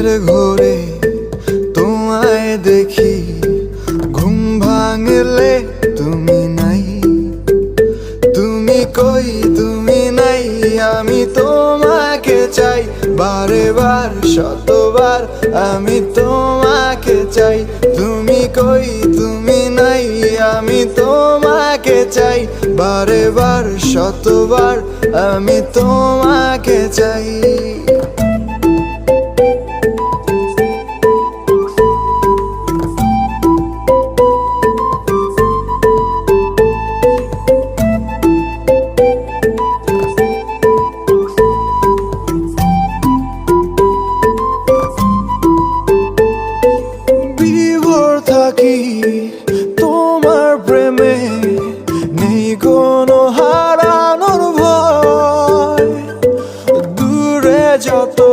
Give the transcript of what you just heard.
ঘুমের ঘোরে তোমায় দেখি, ঘুম ভাঙলে তুমি নাই। তুমি কই তুমি নাই, আমি তোমাকে চাই। বারে বার শতবার আমি তোমাকে চাই। তুমি কই তুমি নাই, আমি তোমাকে চাই। বারে বার শতবার আমি তোমাকে চাই।